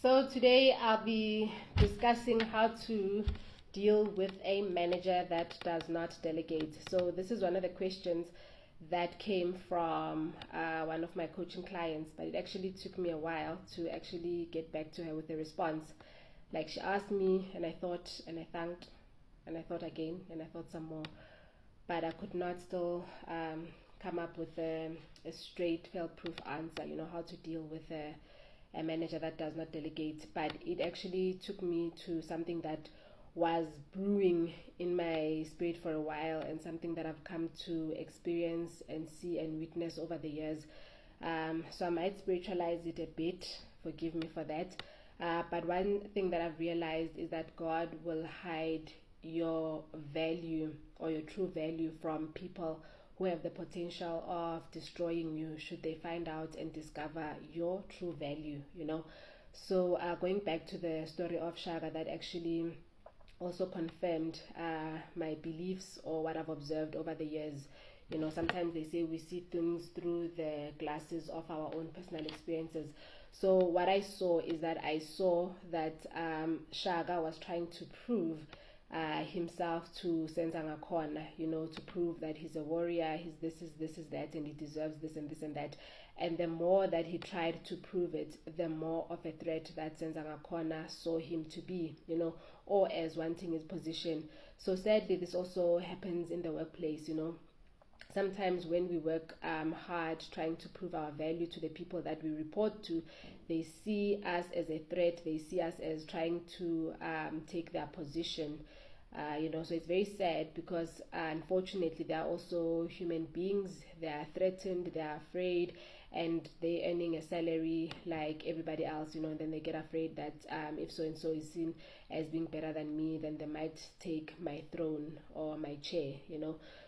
So today I'll be discussing how to deal with a manager that does not delegate. So this is one of the questions that came from one of my coaching clients, but it actually took me a while to actually get back to her with a response. Like, she asked me and I thought and I thanked and I thought again and I thought some more, but I could not still come up with a straight fail-proof answer, how to deal with a manager that does not delegate. But it actually took me to something that was brewing in my spirit for a while, and something that I've come to experience and see and witness over the years. So I might spiritualize it a bit, forgive me for that. But one thing that I've realized is that God will hide your value or your true value from people who have the potential of destroying you should they find out and discover your true value. So going back to the story of Shaka, that actually also confirmed my beliefs or what I've observed over the years. Sometimes they say we see things through the glasses of our own personal experiences. So what I saw is that I saw that Shaka was trying to prove himself to Senzanga Corner, to prove that he's a warrior, he's this is that, and he deserves this and this and that. And the more that he tried to prove it, the more of a threat that Senzanga Corner saw him to be, or as wanting his position. So sadly, this also happens in the workplace. Sometimes when we work hard trying to prove our value to the people that we report to, they see us as a threat, they see us as trying to take their position. So it's very sad because unfortunately they are also human beings. They are threatened, they are afraid, and they're earning a salary like everybody else, and then they get afraid that if so and so is seen as being better than me, then they might take my throne or my chair.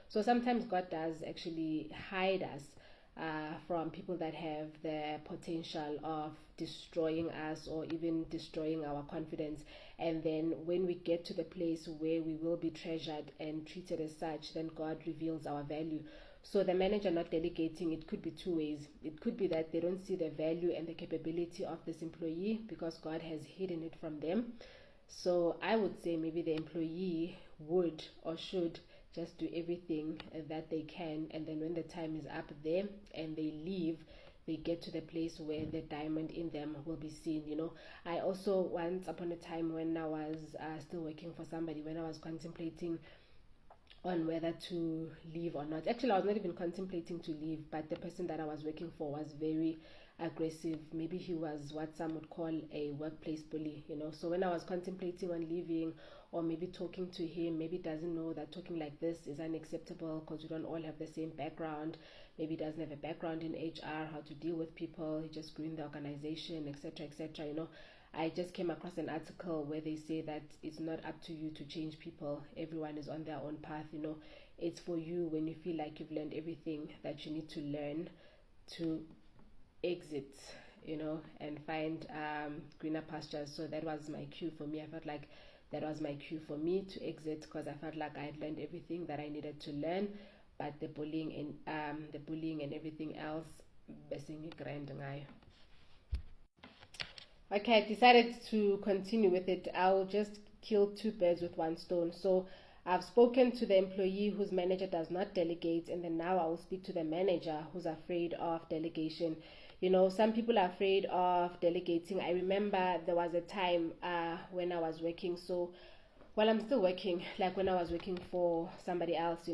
So sometimes God does actually hide us from people that have the potential of destroying us or even destroying our confidence. And then when we get to the place where we will be treasured and treated as such, then God reveals our value. So the manager not delegating, it could be two ways. It could be that they don't see the value and the capability of this employee because God has hidden it from them. So I would say maybe the employee would or should just do everything that they can, and then when the time is up there and they leave, they get to the place where the diamond in them will be seen. I also, once upon a time, when I was still working for somebody, when I was contemplating on whether to leave or not. Actually, I was not even contemplating to leave, but the person that I was working for was very aggressive. Maybe he was what some would call a workplace bully. So when I was contemplating on leaving, or maybe talking to him, maybe doesn't know that talking like this is unacceptable because we don't all have the same background. Maybe doesn't have a background in HR, how to deal with people. He just grew in the organization, etc., etc. I just came across an article where they say that it's not up to you to change people. Everyone is on their own path. It's for you when you feel like you've learned everything that you need to learn to exit, and find greener pastures. So that was my cue for me. I felt like that was my cue for me to exit because I felt like I had learned everything that I needed to learn. But the bullying and everything else, okay, I decided to continue with it. I'll just kill two birds with one stone. So I've spoken to the employee whose manager does not delegate, and then now I will speak to the manager who's afraid of delegation. Some people are afraid of delegating. I remember there was a time when I was working, while I'm still working, like when I was working for somebody else,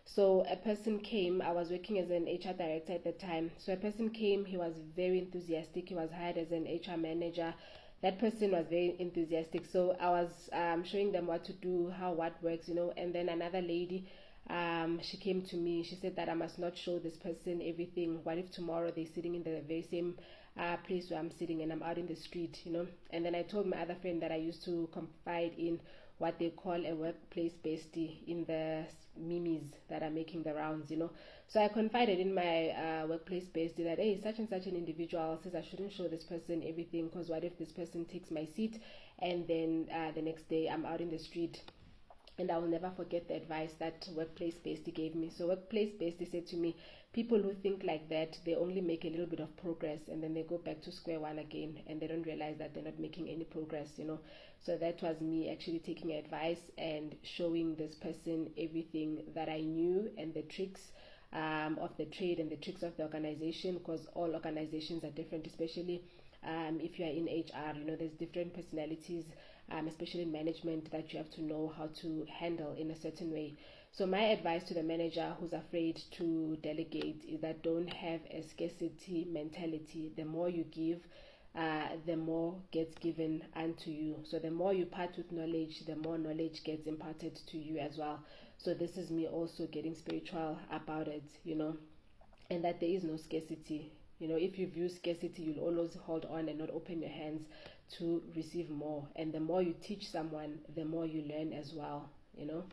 So a person came, I was working as an HR director at the time. So a person came, he was very enthusiastic. He was hired as an HR manager. That person was very enthusiastic. So I was showing them what to do, how what works, And then another lady, she came to me. She said that I must not show this person everything. What if tomorrow they're sitting in the very same place where I'm sitting and I'm out in the street, And then I told my other friend that I used to confide in what they call a workplace bestie in the memes that are making the rounds, So I confided in my workplace bestie that, hey, such and such an individual says I shouldn't show this person everything because what if this person takes my seat and then the next day I'm out in the street. And I will never forget the advice that Workplace Bestie gave me. So Workplace Bestie said to me, people who think like that, they only make a little bit of progress and then they go back to square one again, and they don't realize that they're not making any progress, you know. So that was me actually taking advice and showing this person everything that I knew, and the tricks of the trade and the tricks of the organization, because all organizations are different, especially if you are in HR, you know, there's different personalities, especially in management, that you have to know how to handle in a certain way. So my advice to the manager who's afraid to delegate is that don't have a scarcity mentality. The more you give, the more gets given unto you. So the more you part with knowledge, the more knowledge gets imparted to you as well. So this is me also getting spiritual about it, you know, and that there is no scarcity. You know, if you view scarcity, you'll always hold on and not open your hands to receive more. And the more you teach someone, the more you learn as well, you know.